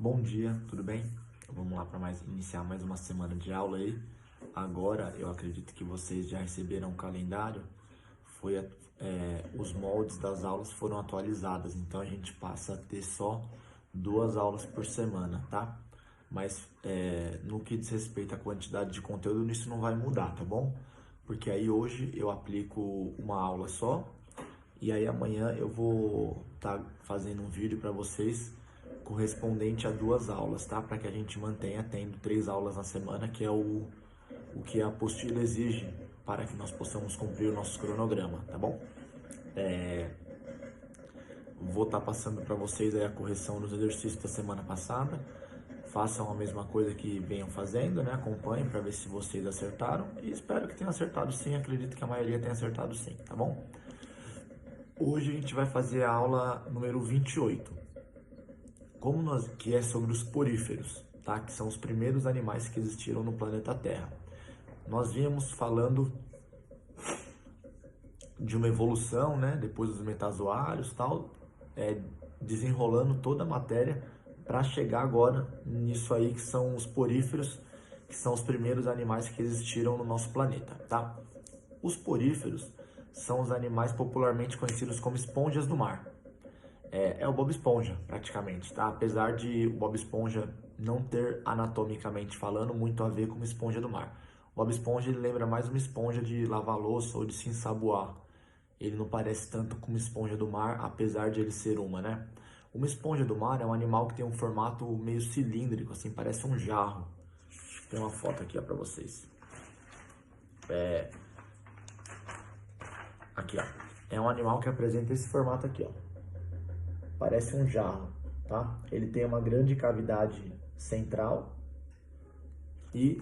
Bom dia, tudo bem? Vamos lá para iniciar mais uma semana de aula aí. Agora eu acredito que vocês já receberam o calendário. Os moldes das aulas foram atualizadas, então a gente passa a ter só 2 aulas por semana, tá? Mas no que diz respeito à quantidade de conteúdo, isso não vai mudar, tá bom? Porque aí hoje eu aplico uma aula só e aí amanhã eu vou estar fazendo um vídeo para vocês correspondente a 2 aulas, tá? Para que a gente mantenha tendo 3 aulas na semana, que é o que a apostila exige para que nós possamos cumprir o nosso cronograma, tá bom? Vou estar passando para vocês aí a correção dos exercícios da semana passada. Façam a mesma coisa que venham fazendo, né? Acompanhem para ver se vocês acertaram. E espero que tenham acertado sim. Acredito que a maioria tenha acertado sim, tá bom? Hoje a gente vai fazer a aula número 28. Que é sobre os poríferos, tá? Que são os primeiros animais que existiram no planeta Terra. Nós vínhamos falando de uma evolução, né? Depois dos metazoários, tal, desenrolando toda a matéria para chegar agora nisso aí que são os poríferos, que são os primeiros animais que existiram no nosso planeta, tá? Os poríferos são os animais popularmente conhecidos como esponjas do mar. É o Bob Esponja, praticamente, tá? Apesar de o Bob Esponja não ter, anatomicamente falando, muito a ver com uma esponja do mar. O Bob Esponja, ele lembra mais uma esponja de lavar louça ou de se ensaboar. Ele não parece tanto com uma esponja do mar, apesar de ele ser uma, né? Uma esponja do mar é um animal que tem um formato meio cilíndrico, assim, parece um jarro. Tem uma foto aqui, ó, pra vocês. Aqui, ó. É um animal que apresenta esse formato aqui, ó. Parece um jarro, tá? Ele tem uma grande cavidade central e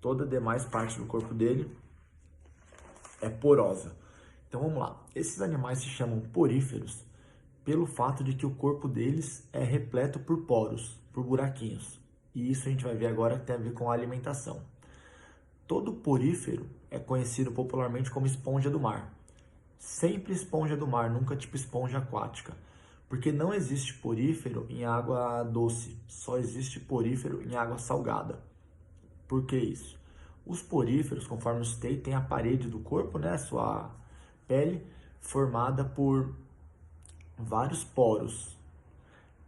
toda a demais parte do corpo dele é porosa. Então vamos lá. Esses animais se chamam poríferos pelo fato de que o corpo deles é repleto por poros, por buraquinhos. E isso a gente vai ver agora que tem a ver com a alimentação. Todo porífero é conhecido popularmente como esponja do mar. Sempre esponja do mar, nunca tipo esponja aquática. Porque não existe porífero em água doce, só existe porífero em água salgada. Por que isso? Os poríferos, conforme eu citei, têm a parede do corpo, né, sua pele, formada por vários poros.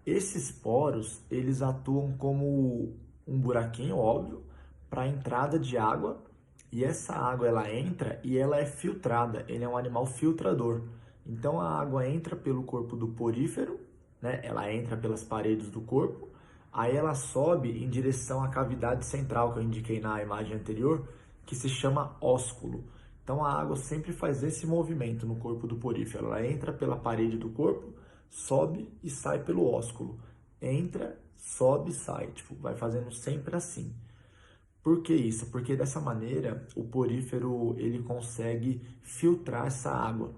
Esses poros, eles atuam como um buraquinho, óbvio, para a entrada de água, e essa água ela entra e ela é filtrada, ele é um animal filtrador. Então a água entra pelo corpo do porífero, né? Ela entra pelas paredes do corpo, aí ela sobe em direção à cavidade central que eu indiquei na imagem anterior, que se chama ósculo. Então a água sempre faz esse movimento no corpo do porífero, ela entra pela parede do corpo, sobe e sai pelo ósculo. Entra, sobe e sai, tipo, vai fazendo sempre assim. Por que isso? Porque dessa maneira o porífero ele consegue filtrar essa água.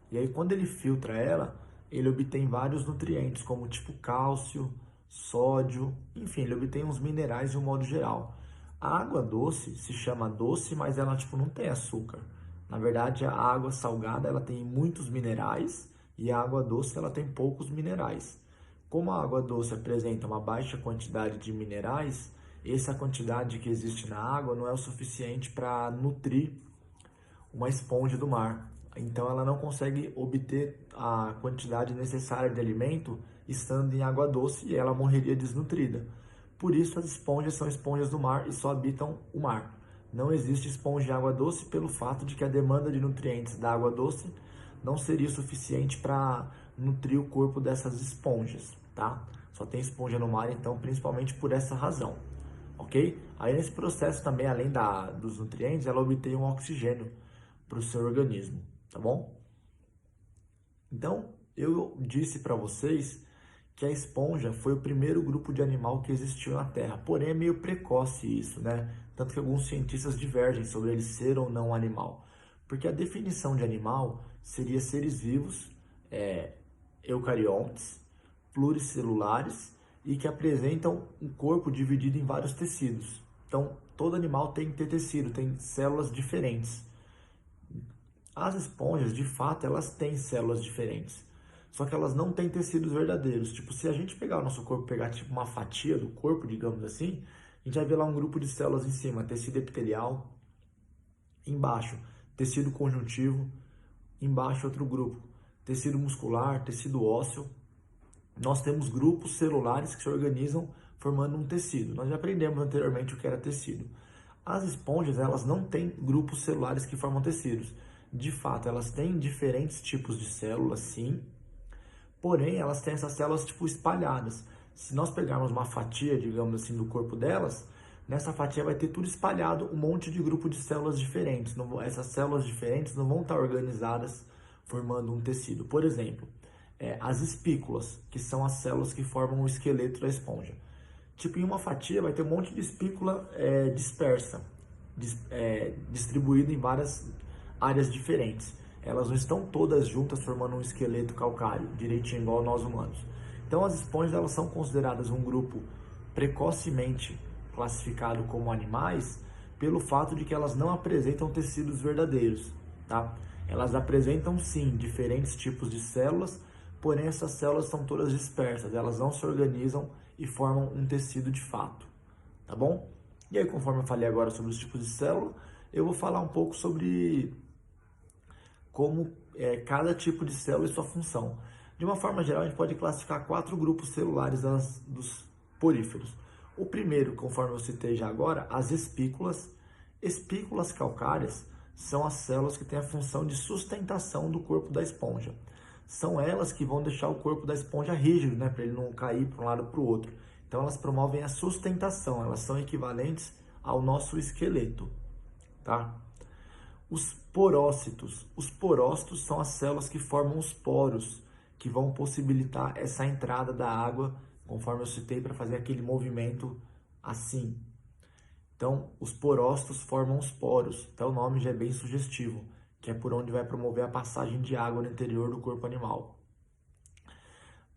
E aí quando ele filtra ela, ele obtém vários nutrientes, como tipo cálcio, sódio, enfim, ele obtém uns minerais de um modo geral. A água doce se chama doce, mas ela tipo não tem açúcar. Na verdade, a água salgada ela tem muitos minerais e a água doce ela tem poucos minerais. Como a água doce apresenta uma baixa quantidade de minerais, essa quantidade que existe na água não é o suficiente para nutrir uma esponja do mar. Então ela não consegue obter a quantidade necessária de alimento estando em água doce e ela morreria desnutrida. Por isso as esponjas são esponjas do mar e só habitam o mar. Não existe esponja de água doce pelo fato de que a demanda de nutrientes da água doce não seria suficiente para nutrir o corpo dessas esponjas, tá? Só tem esponja no mar, então, principalmente por essa razão, ok? Aí nesse processo também, além dos nutrientes, ela obtém um oxigênio para o seu organismo, tá bom? Então, eu disse para vocês que a esponja foi o primeiro grupo de animal que existiu na Terra. Porém, é meio precoce isso, né? Tanto que alguns cientistas divergem sobre ele ser ou não animal. Porque a definição de animal seria seres vivos, eucariontes, pluricelulares e que apresentam um corpo dividido em vários tecidos. Então, todo animal tem que ter tecido, tem células diferentes. As esponjas, de fato, elas têm células diferentes. só que elas não têm tecidos verdadeiros. Tipo, se a gente pegar o nosso corpo, pegar tipo uma fatia do corpo, digamos assim, a gente vai ver lá um grupo de células em cima, tecido epitelial, embaixo, tecido conjuntivo, embaixo outro grupo, tecido muscular, tecido ósseo. Nós temos grupos celulares que se organizam formando um tecido. Nós já aprendemos anteriormente o que era tecido. As esponjas, elas não têm grupos celulares que formam tecidos. De fato, elas têm diferentes tipos de células, sim, porém elas têm essas células tipo espalhadas. Se nós pegarmos uma fatia, digamos assim, do corpo delas, nessa fatia vai ter tudo espalhado, um monte de grupo de células diferentes. Essas células diferentes não vão estar organizadas formando um tecido. Por exemplo, as espículas, que são as células que formam o esqueleto da esponja. Tipo, em uma fatia vai ter um monte de espícula dispersa, distribuída em várias áreas diferentes. Elas não estão todas juntas formando um esqueleto calcário, direitinho igual nós humanos. Então as esponjas, elas são consideradas um grupo precocemente classificado como animais pelo fato de que elas não apresentam tecidos verdadeiros, tá? Elas apresentam sim diferentes tipos de células, porém essas células são todas dispersas, elas não se organizam e formam um tecido de fato, tá bom? E aí, conforme eu falei agora sobre os tipos de célula, eu vou falar um pouco sobre como cada tipo de célula e sua função. De uma forma geral, a gente pode classificar 4 grupos celulares dos poríferos. O primeiro, conforme eu citei já agora, as espículas. Espículas calcárias são as células que têm a função de sustentação do corpo da esponja. São elas que vão deixar o corpo da esponja rígido, né, para ele não cair para um lado para o outro. Então elas promovem a sustentação, elas são equivalentes ao nosso esqueleto, tá? Os porócitos. Os porócitos são as células que formam os poros, que vão possibilitar essa entrada da água, conforme eu citei, para fazer aquele movimento assim. Então, os porócitos formam os poros. Então, o nome já é bem sugestivo, que é por onde vai promover a passagem de água no interior do corpo animal.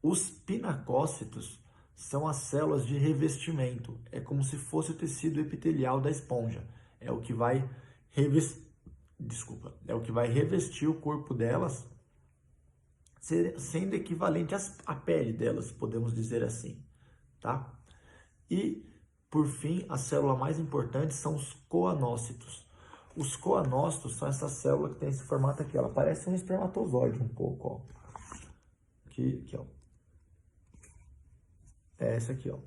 Os pinacócitos são as células de revestimento. É como se fosse o tecido epitelial da esponja. É o que vai revestir o corpo delas, sendo equivalente à pele delas, podemos dizer assim, tá? E, por fim, a célula mais importante são os coanócitos. Os coanócitos são essa célula que tem esse formato aqui, ela parece um espermatozoide um pouco, ó. Aqui, ó. É essa aqui, ó.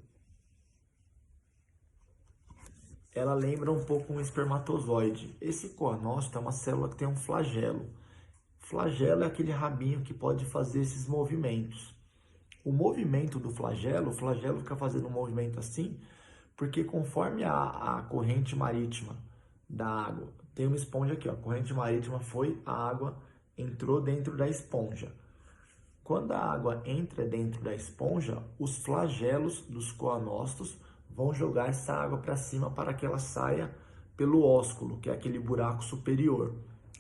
Ela lembra um pouco um espermatozoide. Esse coanócito é uma célula que tem um flagelo. Flagelo é aquele rabinho que pode fazer esses movimentos. O movimento do flagelo, o flagelo fica fazendo um movimento assim, porque conforme a corrente marítima da água, tem uma esponja aqui, ó, a corrente marítima foi, a água entrou dentro da esponja. Quando a água entra dentro da esponja, os flagelos dos coanócitos vão jogar essa água para cima para que ela saia pelo ósculo, que é aquele buraco superior.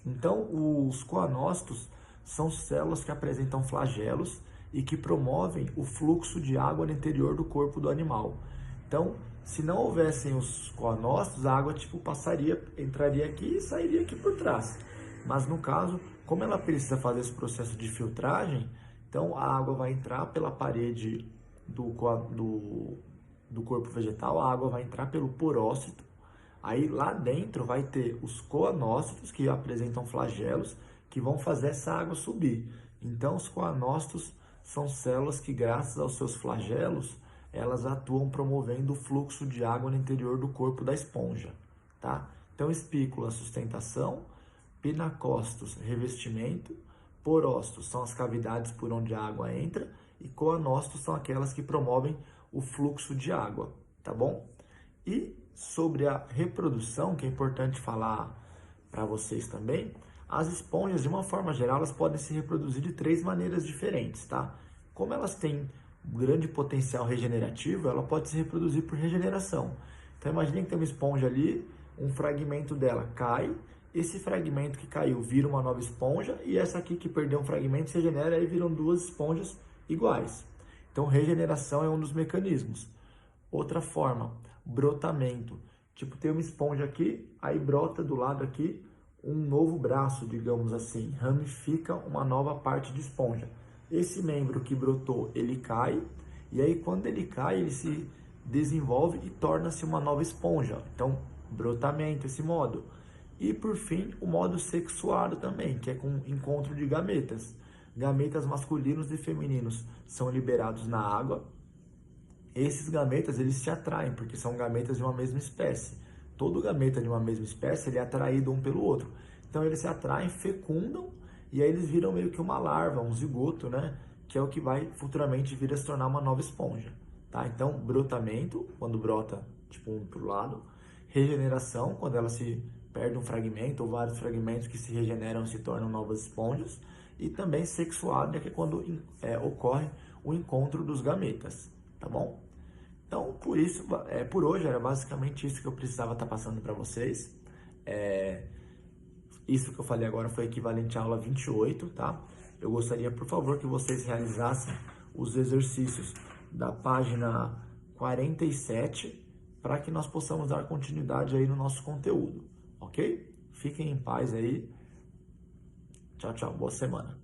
Então, os coanócitos são células que apresentam flagelos e que promovem o fluxo de água no interior do corpo do animal. Então, se não houvessem os coanócitos, a água entraria aqui e sairia aqui por trás. Mas no caso, como ela precisa fazer esse processo de filtragem, então a água vai entrar pela parede do corpo vegetal, a água vai entrar pelo porócito. Aí lá dentro vai ter os coanócitos, que apresentam flagelos, que vão fazer essa água subir. Então os coanócitos são células que, graças aos seus flagelos, elas atuam promovendo o fluxo de água no interior do corpo da esponja, tá? Então espícula, sustentação, pinacócitos, revestimento, porócitos são as cavidades por onde a água entra e coanócitos são aquelas que promovem o fluxo de água, tá bom? E sobre a reprodução, que é importante falar para vocês também, as esponjas, de uma forma geral, elas podem se reproduzir de 3 maneiras diferentes, tá? Como elas têm um grande potencial regenerativo, ela pode se reproduzir por regeneração. Então imagine que tem uma esponja ali, um fragmento dela cai, esse fragmento que caiu vira uma nova esponja e essa aqui que perdeu um fragmento se regenera e viram 2 esponjas iguais. Então regeneração é um dos mecanismos. Outra forma, brotamento. Tipo, tem uma esponja aqui, aí brota do lado aqui um novo braço, digamos assim, ramifica uma nova parte de esponja. esse membro que brotou, ele cai, e aí quando ele cai, ele se desenvolve e torna-se uma nova esponja. Então, brotamento, esse modo. E por fim, o modo sexuado também, que é com encontro de gametas. Gametas masculinos e femininos são liberados na água. Esses gametas, eles se atraem, porque são gametas de uma mesma espécie. Todo gameta de uma mesma espécie, ele é atraído um pelo outro. Então, eles se atraem, fecundam, e aí eles viram meio que uma larva, um zigoto, né? Que é o que vai futuramente vir a se tornar uma nova esponja, tá? Então, brotamento, quando brota, tipo, um pro lado. Regeneração, quando ela se perde um fragmento ou vários fragmentos que se regeneram e se tornam novas esponjas. E também sexuado, né? Que é quando ocorre o encontro dos gametas, tá bom? Então, por hoje, era basicamente isso que eu precisava estar passando para vocês. Isso que eu falei agora foi equivalente à aula 28, tá? Eu gostaria, por favor, que vocês realizassem os exercícios da página 47 para que nós possamos dar continuidade aí no nosso conteúdo, ok? Fiquem em paz aí. Tchau, tchau. Boa semana.